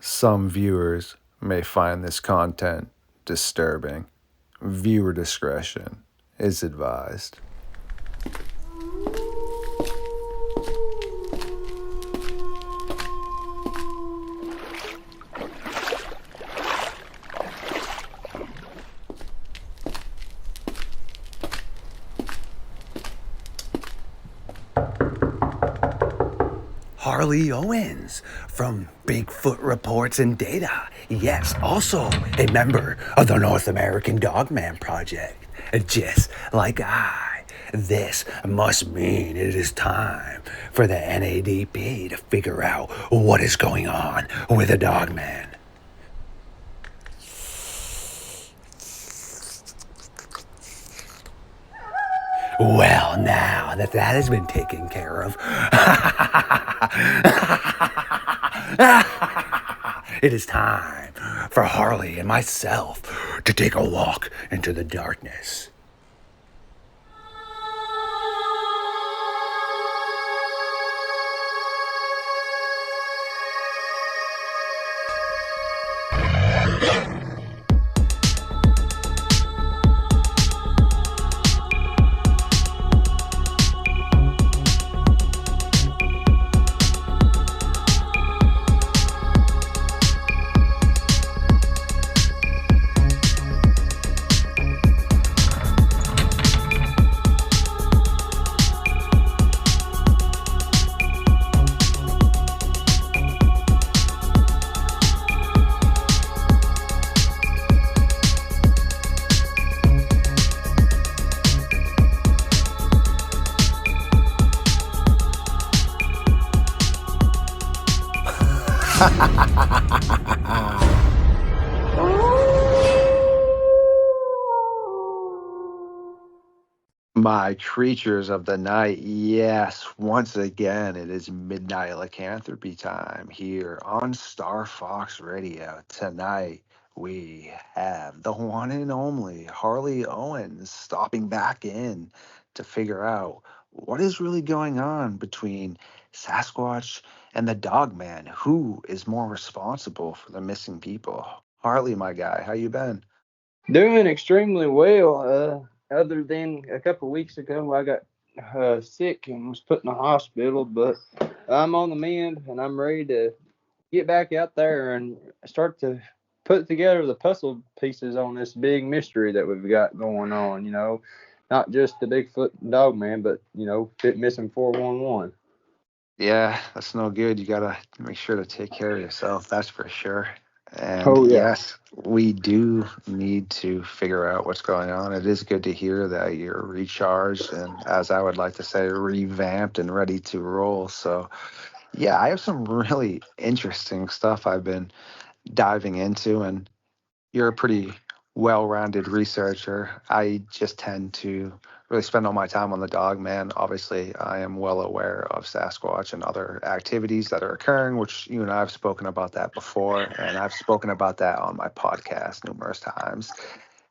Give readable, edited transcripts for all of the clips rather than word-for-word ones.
Some viewers may find this content disturbing. Viewer discretion is advised. Harley Owens from Bigfoot Reports and Data. Yes, also a member of the North American Dogman Project. Just like I. This must mean it is time for the NADP to figure out what is going on with the Dogman. Well, now that has been taken care of, it is time for Harley and myself to take a walk into the darkness. My creatures of the night, yes, once again, it is midnight lycanthropy time here on Star Fox Radio. Tonight, we have the one and only Harley Owens stopping back in to figure out what is really going on between Sasquatch and the Dogman. Who is more responsible for the missing people? Harley, my guy, how you been? Doing extremely well. Other than a couple of weeks ago, I got sick and was put in the hospital, but I'm on the mend and I'm ready to get back out there and start to put together the puzzle pieces on this big mystery that we've got going on. Not just the Bigfoot Dogman, but Fit Missing 411. Yeah, that's no good. You gotta make sure to take care of yourself, that's for sure. And Oh yeah. yes, we do need to figure out what's going on. It is good to hear that you're recharged and, as I would like to say, revamped and ready to roll. So, yeah, I have some really interesting stuff I've been diving into, and you're a pretty well-rounded researcher. I just tend to really spend all my time on the dog man. Obviously, I am well aware of Sasquatch and other activities that are occurring, which you and I have spoken about that before, and I've spoken about that on my podcast numerous times.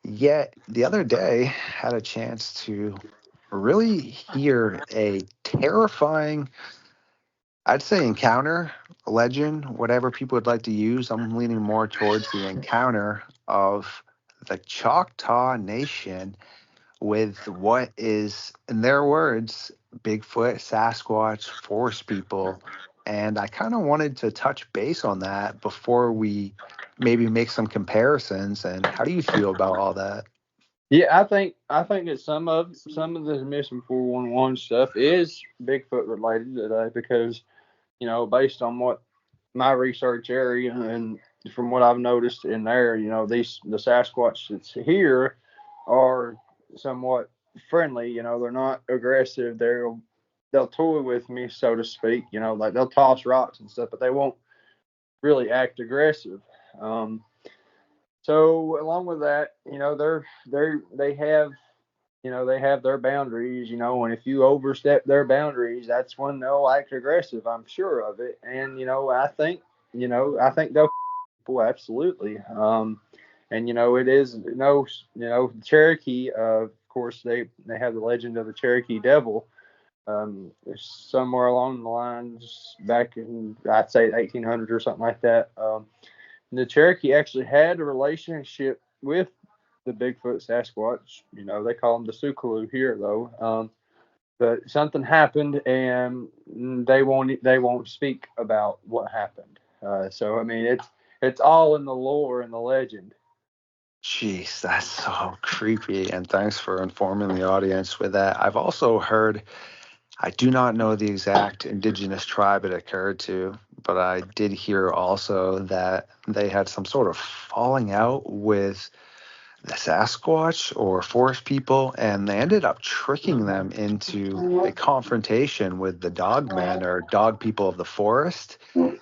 Yet the other day, had a chance to really hear a terrifying, I'd say, encounter, legend, whatever people would like to use. I'm leaning more towards the encounter of the Choctaw Nation with what is, in their words, Bigfoot, Sasquatch, forest people. And I kind of wanted to touch base on that before we maybe make some comparisons. And how do you feel about all that? Yeah, I think that some of the missing 411 stuff is Bigfoot related today because based on what my research area and from what I've noticed in there, the Sasquatch that's here are somewhat friendly. They're not aggressive. They'll toy with me, so to speak. Like they'll toss rocks and stuff, but they won't really act aggressive. Um, so along with that, they have their boundaries, and if you overstep their boundaries, that's when they'll act aggressive. I'm sure of it, and I think they'll people absolutely. And it is Cherokee. Of course, they have the legend of the Cherokee Devil, It's somewhere along the lines back in, I'd say, 1800s or something like that. The Cherokee actually had a relationship with the Bigfoot Sasquatch. You know, they call them the Sukaloo here, though. But something happened, and they won't speak about what happened. So I mean, it's all in the lore and the legend. Jeez, that's so creepy. And thanks for informing the audience with that. I've also heard, I do not know the exact indigenous tribe it occurred to, but I did hear also that they had some sort of falling out with the Sasquatch or forest people, and they ended up tricking them into a confrontation with the Dogmen or dog people of the forest,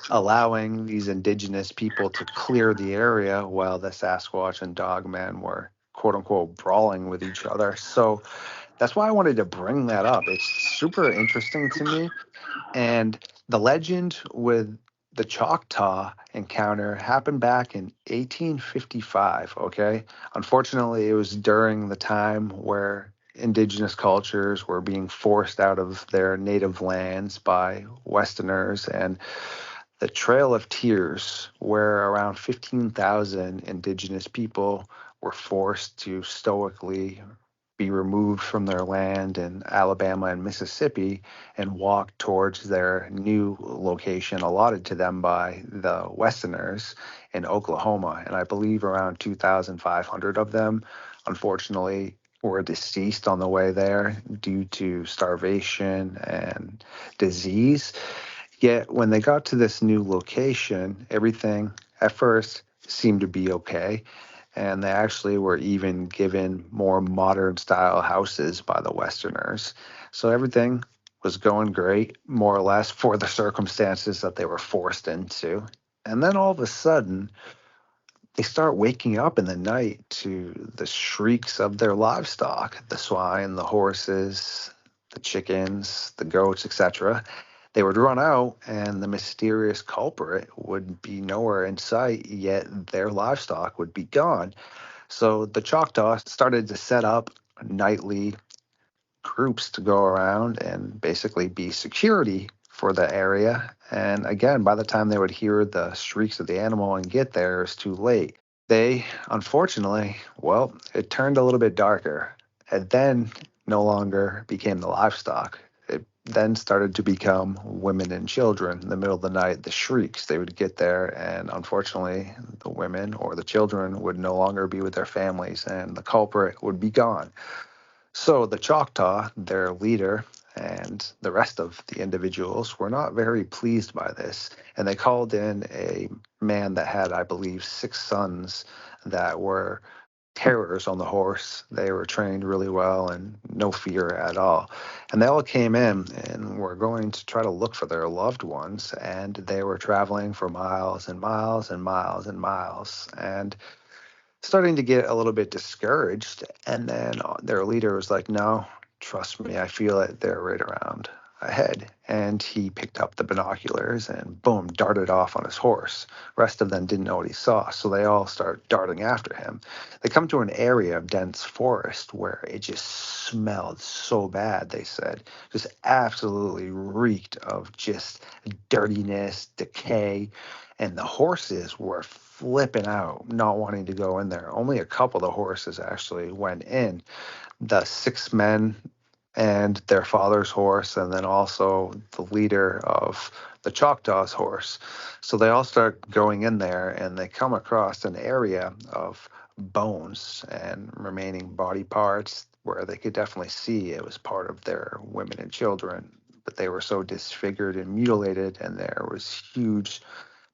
allowing these indigenous people to clear the area while the Sasquatch and Dogmen were quote unquote brawling with each other. So that's why I wanted to bring that up. It's super interesting to me. And the legend with the Choctaw encounter happened back in 1855, okay? Unfortunately, it was during the time where indigenous cultures were being forced out of their native lands by Westerners, and the Trail of Tears, where around 15,000 indigenous people were forced to stoically be removed from their land in Alabama and Mississippi and walk towards their new location allotted to them by the Westerners in Oklahoma. And I believe around 2,500 of them, unfortunately, were deceased on the way there due to starvation and disease. Yet when they got to this new location, everything at first seemed to be okay. And they actually were even given more modern style houses by the Westerners. So everything was going great, more or less, for the circumstances that they were forced into. And then all of a sudden, they start waking up in the night to the shrieks of their livestock, the swine, the horses, the chickens, the goats, etc. They would run out, and the mysterious culprit would be nowhere in sight, yet their livestock would be gone. So the Choctaw started to set up nightly groups to go around and basically be security for the area. And again, by the time they would hear the shrieks of the animal and get there, it's too late. They, unfortunately, well, it turned a little bit darker. And then no longer became the livestock. It then started to become women and children in the middle of the night, the shrieks. They would get there, and unfortunately, the women or the children would no longer be with their families, and the culprit would be gone. So the Choctaw, their leader, and the rest of the individuals were not very pleased by this. And they called in a man that had, I believe, 6 sons that were terrors on the horse. They were trained really well and no fear at all. And they all came in and were going to try to look for their loved ones. And they were traveling for miles and miles and miles and miles. And starting to get a little bit discouraged. And then their leader was like, no, trust me, I feel it. They're right around ahead. And he picked up the binoculars and boom, darted off on his horse. Rest of them didn't know what he saw, so they all start darting after him. They come to an area of dense forest where it just smelled so bad, they said. Just absolutely reeked of just dirtiness, decay. And the horses were flipping out, not wanting to go in there. Only a couple of the horses actually went in. The 6 men and their father's horse, and then also the leader of the Choctaw's horse. So they all start going in there, and they come across an area of bones and remaining body parts where they could definitely see it was part of their women and children, but they were so disfigured and mutilated, and there was huge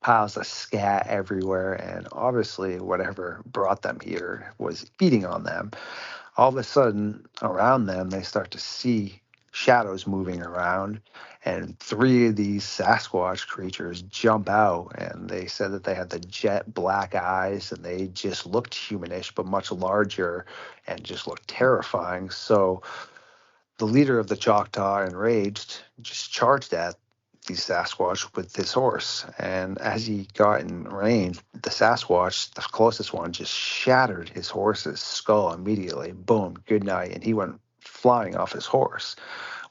piles of scat everywhere, and obviously whatever brought them here was feeding on them. All of a sudden, around them, they start to see shadows moving around, and 3 of these Sasquatch creatures jump out, and they said that they had the jet black eyes, and they just looked humanish, but much larger, and just looked terrifying. So the leader of the Choctaw, enraged, just charged at the Sasquatch with his horse. And as he got in range, the Sasquatch, the closest one, just shattered his horse's skull immediately. Boom, good night. And he went flying off his horse.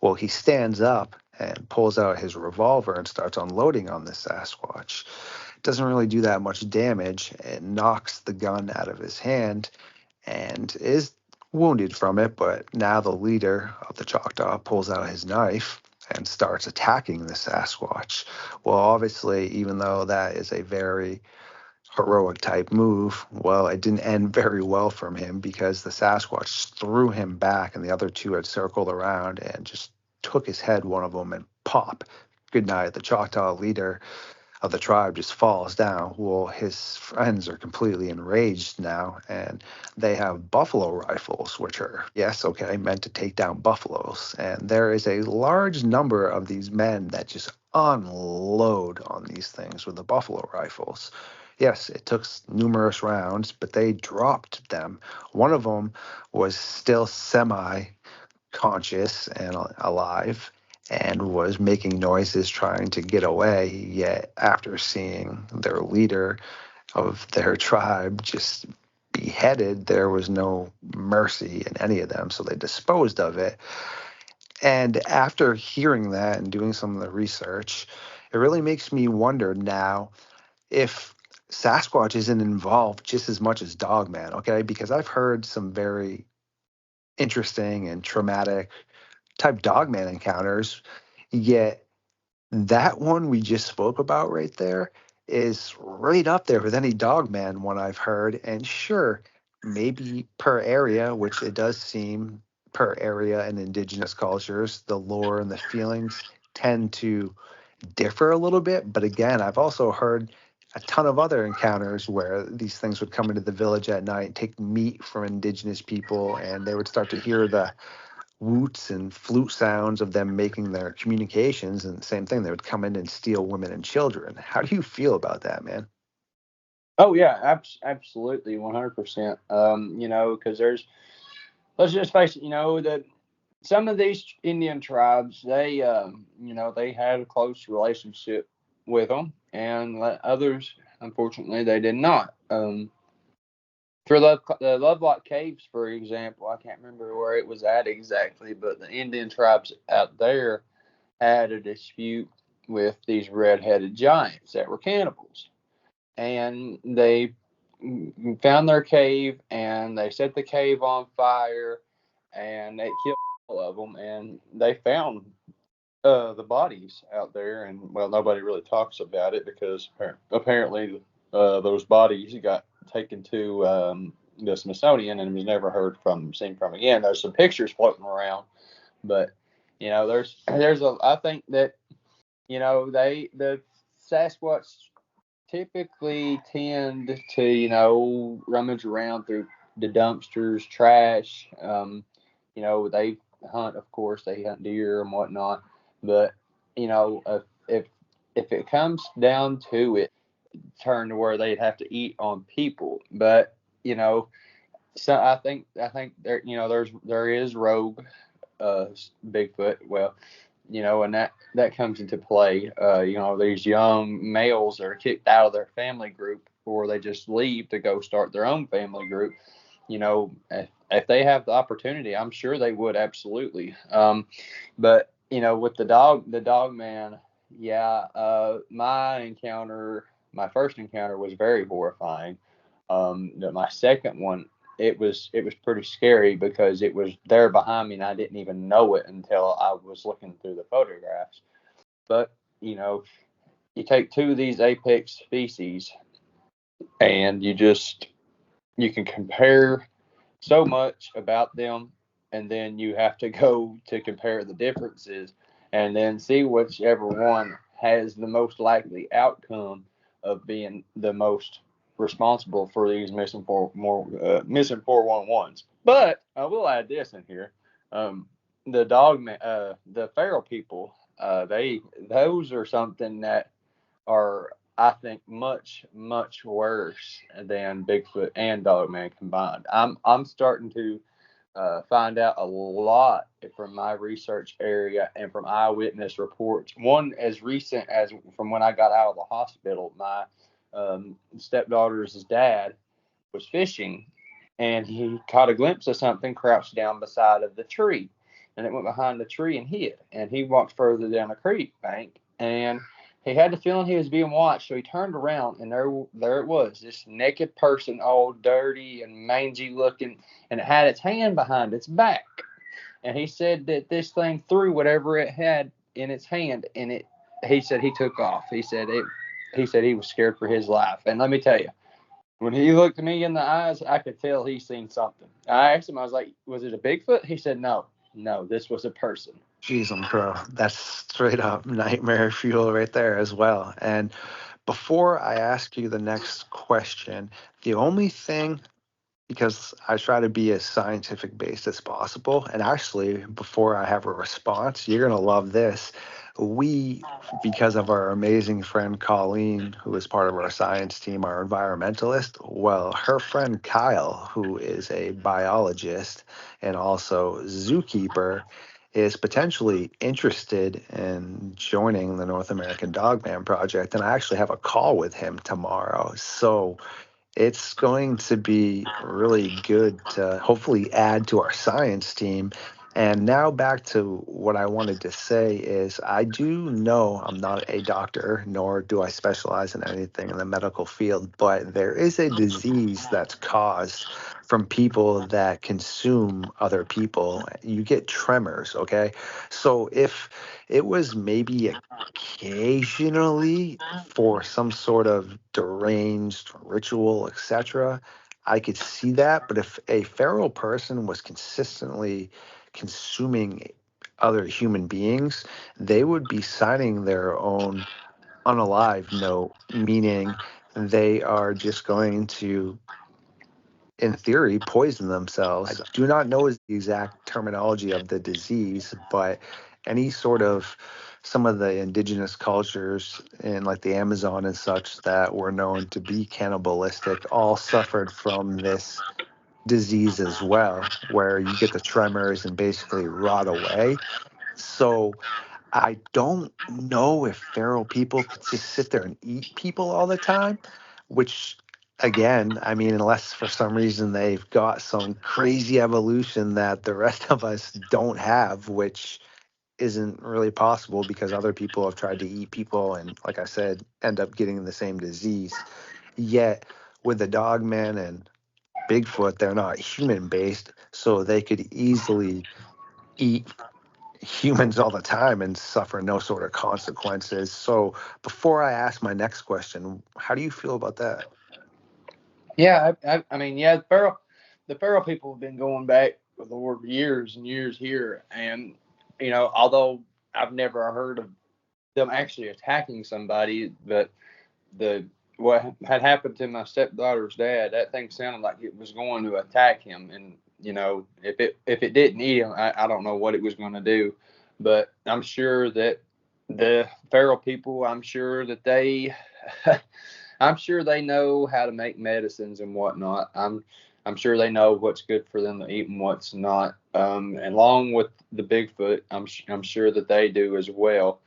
Well, he stands up and pulls out his revolver and starts unloading on this Sasquatch. Doesn't really do that much damage. It knocks the gun out of his hand and is wounded from it, but now the leader of the Choctaw pulls out his knife and starts attacking the Sasquatch. Well, obviously, even though that is a very heroic type move, well, it didn't end very well from him because the Sasquatch threw him back and the other two had circled around and just took his head, one of them, and pop. Good night. The Choctaw leader of the tribe just falls down. Well, his friends are completely enraged now, and they have buffalo rifles, which are, yes, okay, meant to take down buffaloes. And there is a large number of these men that just unload on these things with the buffalo rifles. Yes, it took numerous rounds, but they dropped them. One of them was still semi-conscious and alive and was making noises trying to get away, yet after seeing their leader of their tribe just beheaded, there was no mercy in any of them, so they disposed of it. And after hearing that and doing some of the research, it really makes me wonder now if Sasquatch isn't involved just as much as Dogman, okay? Because I've heard some very interesting and traumatic type Dogman encounters, yet that one we just spoke about right there is right up there with any Dogman one I've heard. And sure, maybe per area, which it does seem per area in Indigenous cultures, the lore and the feelings tend to differ a little bit. But again, I've also heard a ton of other encounters where these things would come into the village at night, take meat from Indigenous people, and they would start to hear the woots and flute sounds of them making their communications, and same thing, they would come in and steal women and children. How do you feel about that, man? Oh yeah, absolutely, 100%. Because let's just face it, that some of these Indian tribes, they had a close relationship with them, and others, unfortunately, they did not. For the Lovelock Caves, for example, I can't remember where it was at exactly, but the Indian tribes out there had a dispute with these red-headed giants that were cannibals, and they found their cave and they set the cave on fire and they killed all of them, and they found the bodies out there, and well, nobody really talks about it because apparently those bodies got taken to the Smithsonian and was never seen from again. There's some pictures floating around, but I think that the Sasquatch typically tend to rummage around through the dumpsters, trash. They hunt, of course, they hunt deer and whatnot, but if it comes down to it, turn to where they'd have to eat on people. But so I think there is rogue Bigfoot. Well, and that comes into play. These young males that are kicked out of their family group, or they just leave to go start their own family group. If they have the opportunity, I'm sure they would, absolutely. But with the dog man, yeah. My first encounter was very horrifying. My second one, it was pretty scary because it was there behind me and I didn't even know it until I was looking through the photographs. But you take two of these apex species and you can compare so much about them, and then you have to go to compare the differences and then see whichever one has the most likely outcome of being the most responsible for these missing 411s. But I will add this in here. The feral people, those are something that are, I think, much, much worse than Bigfoot and Dogman combined. I'm starting to find out a lot from my research area and from eyewitness reports. One as recent as from when I got out of the hospital. My stepdaughter's dad was fishing, and he caught a glimpse of something crouched down beside of the tree. and it went behind the tree and hid. And he walked further down the creek bank, and he had the feeling he was being watched. So he turned around, and there it was, this naked person, all dirty and mangy looking, and it had its hand behind its back. And he said that this thing threw whatever it had in its hand, and it. He said he took off. He said it. He said he was scared for his life. And let me tell you, when he looked me in the eyes, I could tell he seen something. I asked him, I was like, "Was it a Bigfoot?" He said, "No, this was a person." Jeez, bro, that's straight up nightmare fuel right there as well. And before I ask you the next question, the only thing, because I try to be as scientific based as possible. And actually, before I have a response, you're going to love this. We, because of our amazing friend Colleen, who is part of our science team, our environmentalist, well, her friend Kyle, who is a biologist and also zookeeper, is potentially interested in joining the North American Dogman Project. And I actually have a call with him tomorrow. So it's going to be really good to hopefully add to our science team. And now back to what I wanted to say is I do know I'm not a doctor, nor do I specialize in anything in the medical field, but there is a disease that's caused from people that consume other people. You get tremors, okay? So if it was maybe occasionally for some sort of deranged ritual, etc., I could see that. But if a feral person was consistently consuming other human beings, they would be signing their own unalive note, meaning they are just going to, in theory, poison themselves. I do not know the exact terminology of the disease, but any sort of some of the indigenous cultures in like the Amazon and such that were known to be cannibalistic all suffered from this disease as well, where you get the tremors and basically rot away. So I don't know if feral people could just sit there and eat people all the time, which, again, I mean, unless for some reason they've got some crazy evolution that the rest of us don't have, which isn't really possible because other people have tried to eat people and, like I said, end up getting the same disease. Yet with the Dogman and Bigfoot, they're not human based, so they could easily eat humans all the time and suffer no sort of consequences. So before I ask my next question, how do you feel about that? Yeah, I mean, yeah, the feral people have been going back with the Lord years and years here, and although I've never heard of them actually attacking somebody, but the what had happened to my stepdaughter's dad, that thing sounded like it was going to attack him, and if it didn't eat him, I don't know what it was going to do, but I'm sure that the feral people, I'm sure that they I'm sure they know how to make medicines and whatnot. I'm sure they know what's good for them to eat and what's not. And along with the Bigfoot, I'm sure that they do as well.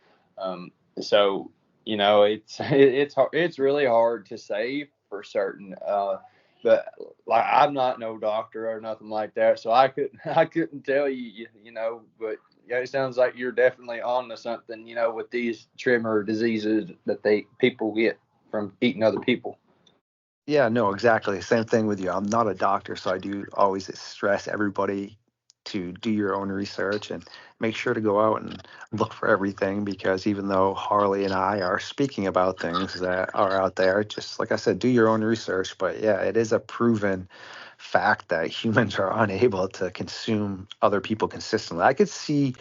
So it's really hard to say for certain. But like I'm not no doctor or nothing like that, so I couldn't tell you, But yeah, it sounds like you're definitely on to something, with these tremor diseases that people get from eating other people. Yeah, no, exactly. Same thing with you. I'm not a doctor, so I do always stress everybody to do your own research and make sure to go out and look for everything because even though Harley and I are speaking about things that are out there, just like I said, do your own research. But yeah, it is a proven fact that humans are unable to consume other people consistently. I could see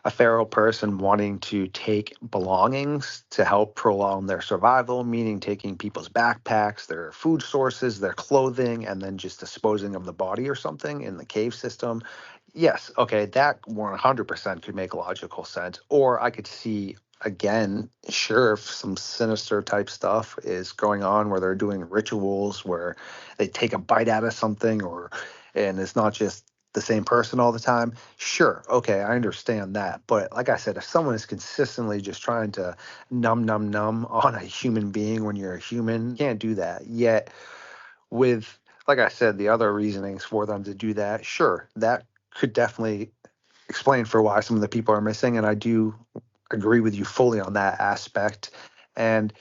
a feral person wanting to take belongings to help prolong their survival, meaning taking people's backpacks, their food sources, their clothing, and then just disposing of the body or something in the cave system. Yes, okay, that 100% could make logical sense. Or I could see, again, sure, if some sinister type stuff is going on where they're doing rituals where they take a bite out of something and it's not just the same person all the time. Sure, okay, I understand that. But like I said, if someone is consistently just trying to numb on a human being when you're a human, you can't do that. Yet with, like I said, the other reasonings for them to do that, sure, that could definitely explain for why some of the people are missing, and I do agree with you fully on that aspect. And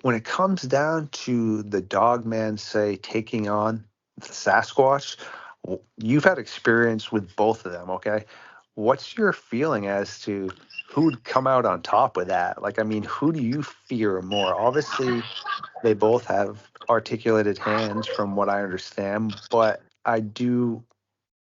when it comes down to the Dogman, say, taking on the Sasquatch, you've had experience with both of them, okay? What's your feeling as to who would come out on top with that? Like, I mean, who do you fear more? Obviously, they both have articulated hands, from what I understand, but I do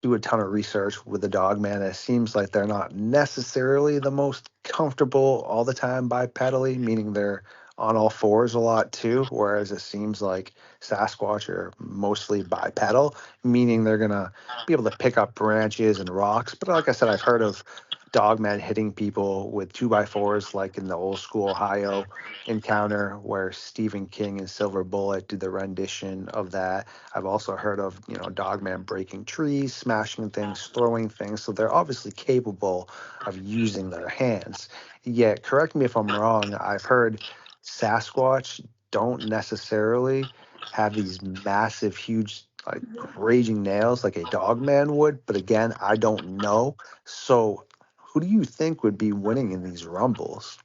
a ton of research with the Dogman. It seems like they're not necessarily the most comfortable all the time bipedally, meaning they're on all fours a lot too. Whereas it seems like Sasquatch are mostly bipedal, meaning they're gonna be able to pick up branches and rocks. But like I said, I've heard of Dogman hitting people with 2x4s, like in the old school Ohio encounter where Stephen King and Silver Bullet did the rendition of that. I've also heard of, Dogman breaking trees, smashing things, throwing things. So they're obviously capable of using their hands. Yet, correct me if I'm wrong, I've heard Sasquatch don't necessarily have these massive, huge, like raging nails like a Dogman would. But again, I don't know. So who do you think would be winning in these rumbles?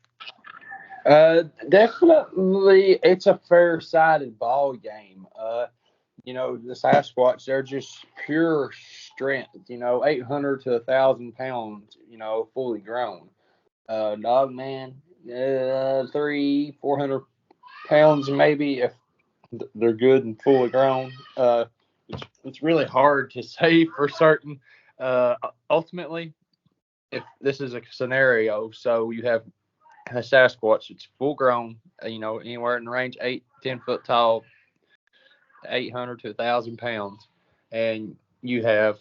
Definitely, it's a fair-sided ball game. The Sasquatch, they're just pure strength. 800 to 1,000 pounds. Fully grown. Dogman, 400 pounds maybe if they're good and fully grown. It's really hard to say for certain. Ultimately, if this is a scenario, so you have a Sasquatch, it's full grown, anywhere in the range 8-10 foot tall, 800 to 1,000 pounds, and you have,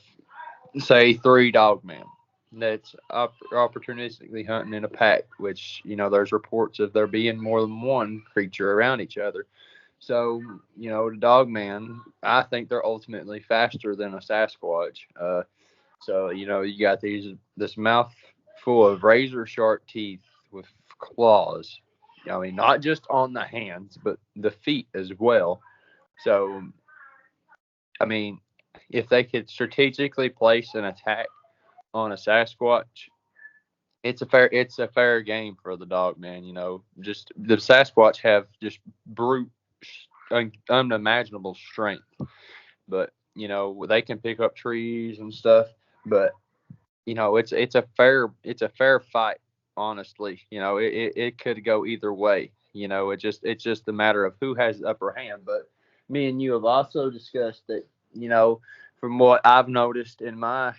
say, 3 Dogmen that's opportunistically hunting in a pack, which there's reports of there being more than one creature around each other. So the Dogman, I think they're ultimately faster than a Sasquatch. So you got this mouth full of razor sharp teeth with claws. I mean, not just on the hands, but the feet as well. So, I mean, if they could strategically place an attack on a Sasquatch, it's a fair game for the Dogman. Just the Sasquatch have just brute, unimaginable strength, but they can pick up trees and stuff. But it's a fair fight. Honestly, it could go either way. It's just a matter of who has the upper hand. But me and you have also discussed that. From what I've noticed in my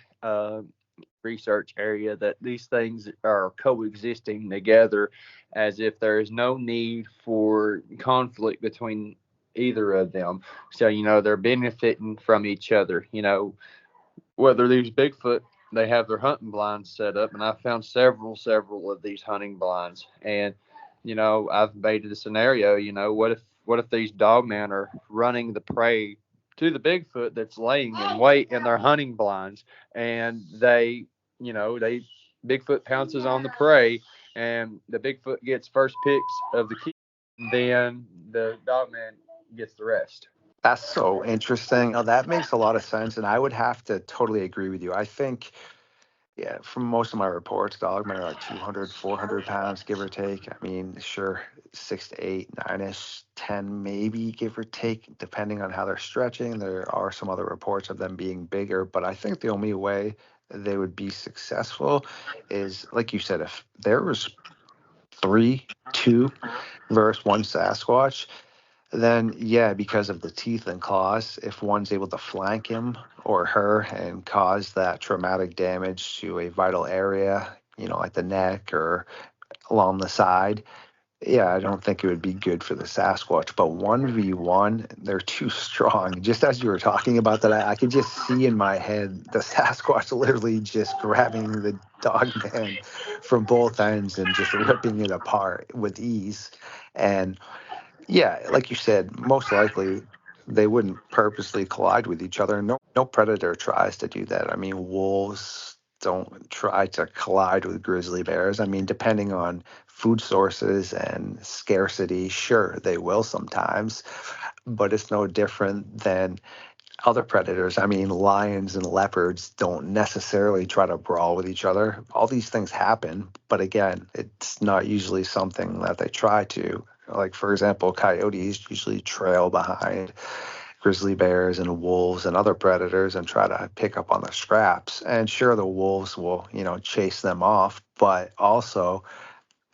research area, that these things are coexisting together, as if there is no need for conflict between either of them. So they're benefiting from each other. Whether these Bigfoot, they have their hunting blinds set up, and I found several of these hunting blinds. And I've made a scenario. What if these Dogmen are running the prey to the Bigfoot that's laying in wait in their hunting blinds, and they Bigfoot pounces on the prey, and the Bigfoot gets first picks of the kill, and then the Dogman gets the rest. That's so interesting. Oh, that makes a lot of sense, and I would have to totally agree with you. I think, yeah, from most of my reports, dogmen are like 200, 400 pounds, give or take. I mean, sure, 6 to 8, 9-ish, 10 maybe, give or take, depending on how they're stretching. There are some other reports of them being bigger, but I think the only way they would be successful is, like you said, if there was 2 versus one Sasquatch, then yeah, because of the teeth and claws, if one's able to flank him or her and cause that traumatic damage to a vital area, like the neck or along the side, yeah, I don't think it would be good for the Sasquatch. But 1v1, they're too strong. Just as you were talking about that, I could just see in my head the Sasquatch literally just grabbing the Dogman from both ends and just ripping it apart with ease. And yeah, like you said, most likely they wouldn't purposely collide with each other. No predator tries to do that. I mean, wolves don't try to collide with grizzly bears. I mean, depending on food sources and scarcity, sure, they will sometimes, but it's no different than other predators. I mean, lions and leopards don't necessarily try to brawl with each other. All these things happen, but again, it's not usually something that they try to. Like, for example, coyotes usually trail behind grizzly bears and wolves and other predators and try to pick up on the scraps. And sure, the wolves will, chase them off, but also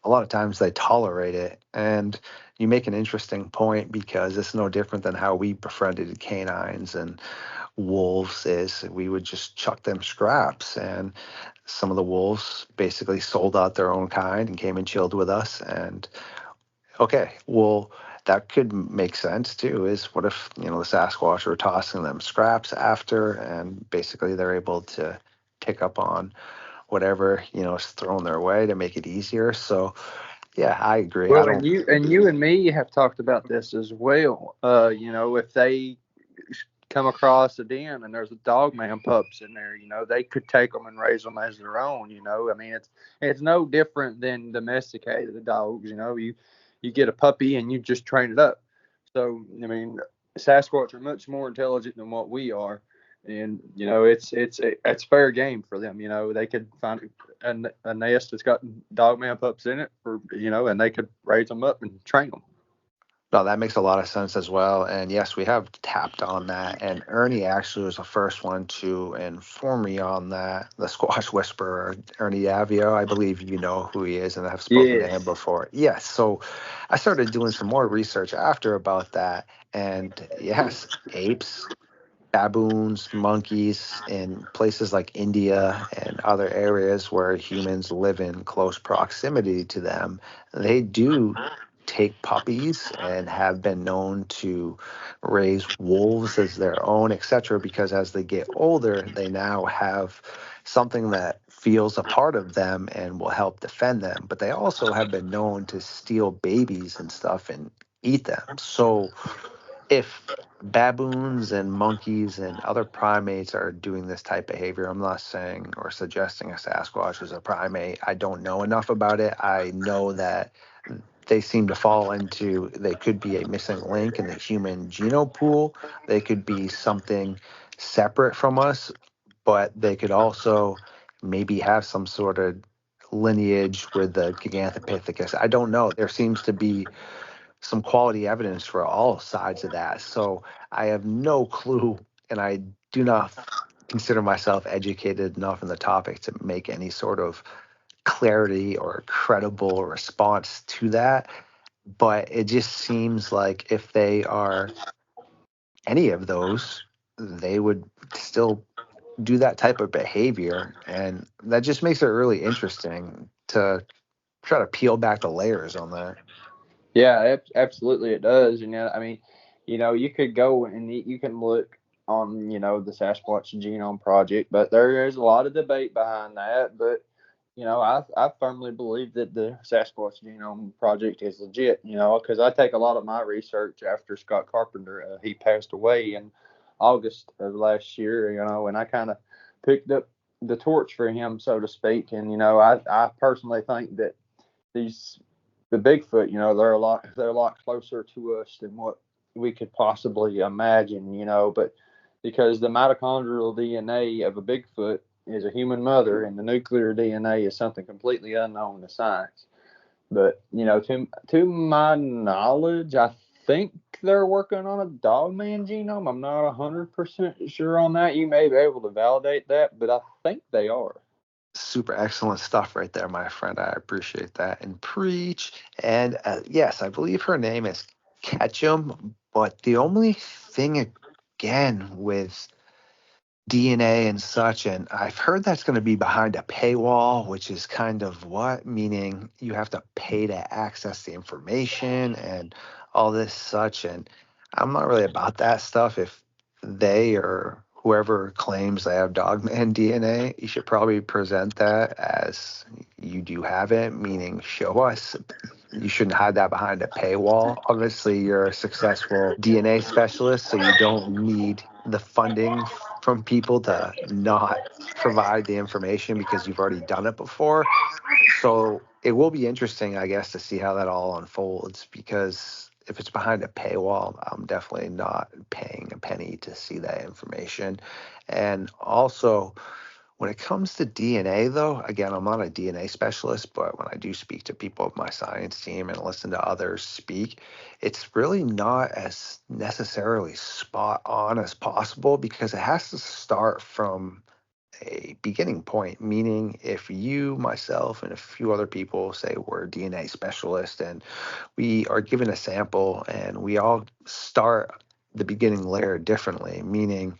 a lot of times they tolerate it. And you make an interesting point because it's no different than how we befriended canines and wolves is we would just chuck them scraps. And some of the wolves basically sold out their own kind and came and chilled with us. And okay, well, that could make sense too. Is what if, the Sasquatch were tossing them scraps after, and basically they're able to pick up on whatever, is thrown their way to make it easier. So, yeah, I agree. I Well, don't. and you and me have talked about this as well. If they come across a den and there's a Dogman pups in there, they could take them and raise them as their own. I mean, it's no different than domesticated dogs. You get a puppy and you just train it up. So I mean, Sasquatch are much more intelligent than what we are, and it's fair game for them. They could find a nest that's got Dogman pups in it and they could raise them up and train them. No, that makes a lot of sense as well. And yes, we have tapped on that. And Ernie actually was the first one to inform me on that. The Squash Whisperer, Ernie Avio, I believe you know who he is and have spoken to him Yes. before. Yes. So I started doing some more research after about that. And yes, apes, baboons, monkeys in places like India and other areas where humans live in close proximity to them, they do take puppies and have been known to raise wolves as their own, etc. Because as they get older, they now have something that feels a part of them and will help defend them. But they also have been known to steal babies and stuff and eat them. So if baboons and monkeys and other primates are doing this type of behavior, I'm not saying or suggesting a Sasquatch is a primate. I don't know enough about it. I know that they seem to fall into, they could be a missing link in the human genome pool. They could be something separate from us, but they could also maybe have some sort of lineage with the Gigantopithecus. I don't know. There seems to be some quality evidence for all sides of that. So I have no clue, and I do not consider myself educated enough in the topic to make any sort of clarity or credible response to that. But it just seems like if they are any of those, they would still do that type of behavior. And that just makes it really interesting to try to peel back the layers on that. Yeah, absolutely it does. And I mean, you could go and you can look on, the Sasquatch Genome Project, but there is a lot of debate behind that. But I firmly believe that the Sasquatch Genome Project is legit. Because I take a lot of my research after Scott Carpenter. He passed away in August of last year. And I kind of picked up the torch for him, so to speak. And I personally think that these the Bigfoot, they're a lot closer to us than what we could possibly imagine, but because the mitochondrial DNA of a Bigfoot is a human mother and the nuclear DNA is something completely unknown to science. But to my knowledge, I think they're working on a Dogman genome. I'm not 100% sure on that. You may be able to validate that, but I think they are. Super excellent stuff right there, my friend. I appreciate that. And preach. And yes, I believe her name is Ketchum. But the only thing, again, with DNA and such, and I've heard that's going to be behind a paywall, which is kind of what? Meaning you have to pay to access the information and all this such. And I'm not really about that stuff. If they or whoever claims they have Dogman DNA, you should probably present that as you do have it, meaning show us. You shouldn't hide that behind a paywall. Obviously, you're a successful DNA specialist, so you don't need the funding from people to not provide the information because you've already done it before. So it will be interesting, I guess, to see how that all unfolds because if it's behind a paywall, I'm definitely not paying a penny to see that information. And also, when it comes to DNA, though, again, I'm not a DNA specialist, but when I do speak to people of my science team and listen to others speak, it's really not as necessarily spot on as possible because it has to start from a beginning point, meaning if you, myself, and a few other people say we're DNA specialists and we are given a sample and we all start the beginning layer differently, meaning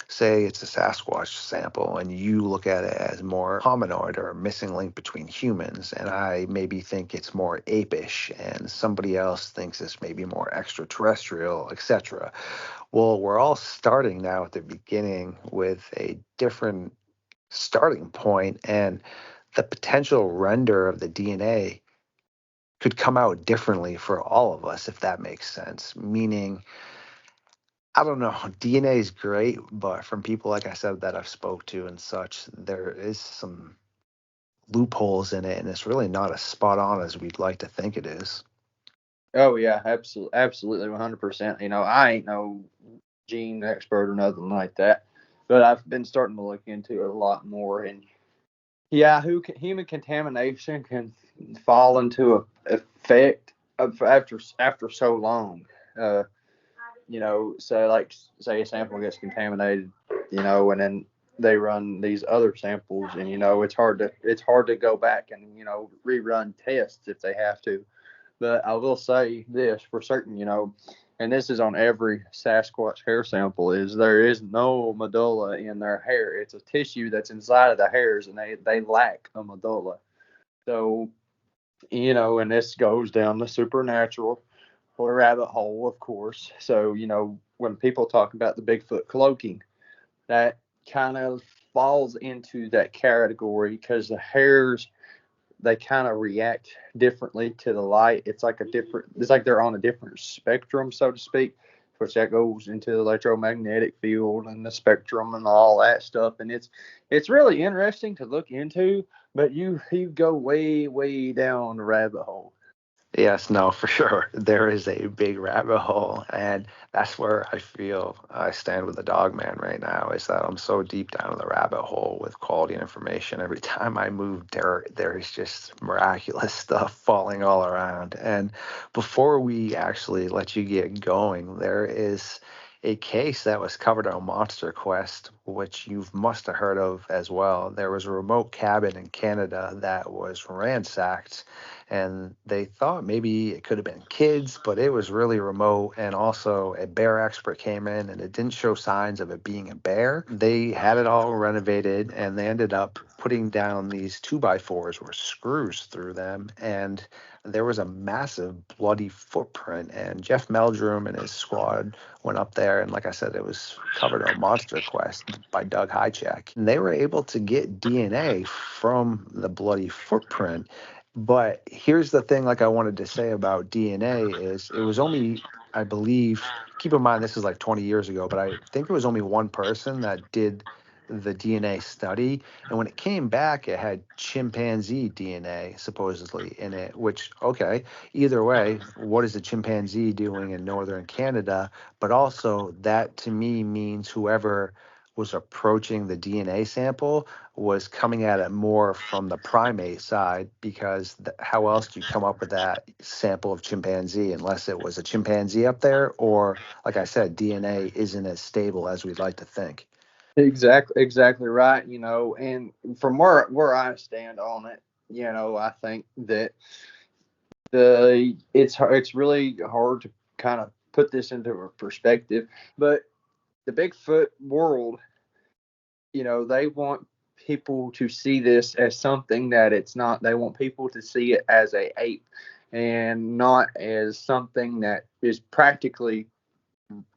say it's a Sasquatch sample and you look at it as more hominoid or a missing link between humans, and I maybe think it's more apish, and somebody else thinks it's maybe more extraterrestrial, etc. Well, we're all starting now at the beginning with a different starting point, and the potential render of the DNA could come out differently for all of us, if that makes sense. Meaning, I don't know, DNA is great, but from people like I said that I've spoke to and such, there is some loopholes in it, and it's really not as spot on as we'd like to think it is. Oh yeah, absolutely, 100%. I ain't no gene expert or nothing like that, but I've been starting to look into it a lot more. And yeah, human contamination can fall into a effect of after so long. Uh, so like say a sample gets contaminated, and then they run these other samples, and it's hard to go back and rerun tests if they have to. But I will say this for certain, and this is on every Sasquatch hair sample, is there is no medulla in their hair. It's a tissue that's inside of the hairs, and they lack a medulla. So, and this goes down the supernatural rabbit hole, of course. So, when people talk about the Bigfoot cloaking, that kind of falls into that category because the hairs, they kind of react differently to the light. It's like they're on a different spectrum, so to speak, which that goes into the electromagnetic field and the spectrum and all that stuff. And it's really interesting to look into, but you go way, way down the rabbit hole. Yes, no, for sure. There is a big rabbit hole, and that's where I feel I stand with the Dogman right now, is that I'm so deep down in the rabbit hole with quality information. Every time I move, there is just miraculous stuff falling all around. And before we actually let you get going, there is a case that was covered on Monster Quest, which you must have heard of as well. There was a remote cabin in Canada that was ransacked, and they thought maybe it could have been kids, but it was really remote. And also, a bear expert came in, and it didn't show signs of it being a bear. They had it all renovated, and they ended up putting down these 2x4s with screws through them, and there was a massive bloody footprint. And Jeff Meldrum and his squad went up there, and like I said, it was covered on Monster Quest by Doug Highcheck. And they were able to get DNA from the bloody footprint. But here's the thing, like I wanted to say about DNA is it was only, I believe, keep in mind this is like 20 years ago, but I think it was only one person that did the DNA study. And when it came back, it had chimpanzee DNA supposedly in it, which, okay, either way, what is a chimpanzee doing in northern Canada? But also, that to me means whoever was approaching the DNA sample was coming at it more from the primate side, because how else do you come up with that sample of chimpanzee unless it was a chimpanzee up there, or like I said, DNA isn't as stable as we'd like to think. Exactly right. And from where I stand on it, I think that it's really hard to kind of put this into a perspective, but the Bigfoot world, they want people to see this as something that it's not. They want people to see it as a ape and not as something that is practically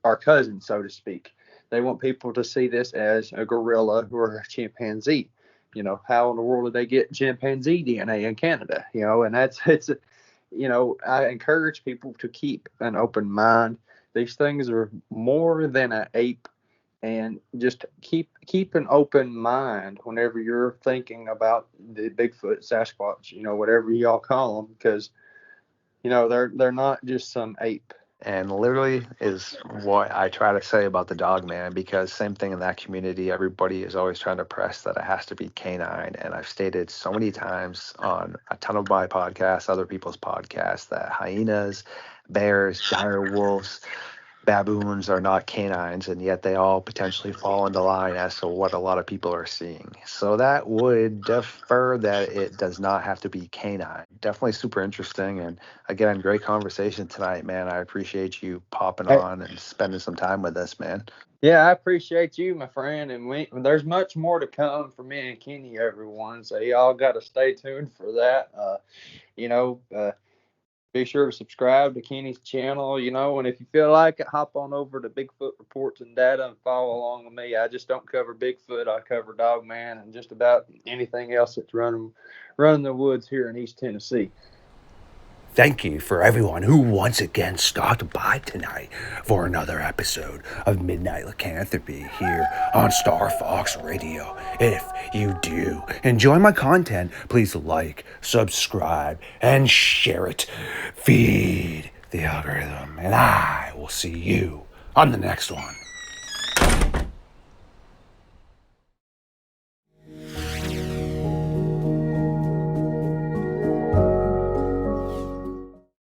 our cousin, so to speak. They want people to see this as a gorilla or a chimpanzee. How in the world did they get chimpanzee DNA in Canada? And I encourage people to keep an open mind. These things are more than an ape, and just keep an open mind whenever you're thinking about the Bigfoot, Sasquatch, whatever y'all call them, because they're not just some ape. And literally is what I try to say about the Dogman, because same thing in that community. Everybody is always trying to press that it has to be canine. And I've stated so many times on a ton of my podcasts, other people's podcasts, that hyenas, bears, dire wolves, baboons are not canines, and yet they all potentially fall into line as to what a lot of people are seeing. So that would defer that it does not have to be canine. Definitely super interesting. And again, great conversation tonight, man. I appreciate you popping on and spending some time with us, man. Yeah, I appreciate you, my friend, and there's much more to come for me and Kenny, everyone. So y'all got to stay tuned for that. Be sure to subscribe to Kenny's channel, and if you feel like it, hop on over to Bigfoot Reports and Data and follow along with me. I just don't cover Bigfoot. I cover Dogman and just about anything else that's running the woods here in East Tennessee. Thank you for everyone who once again stopped by tonight for another episode of Midnight Lycanthropy here on StarFox Radio. If you do enjoy my content, please like, subscribe, and share it. Feed the algorithm, and I will see you on the next one.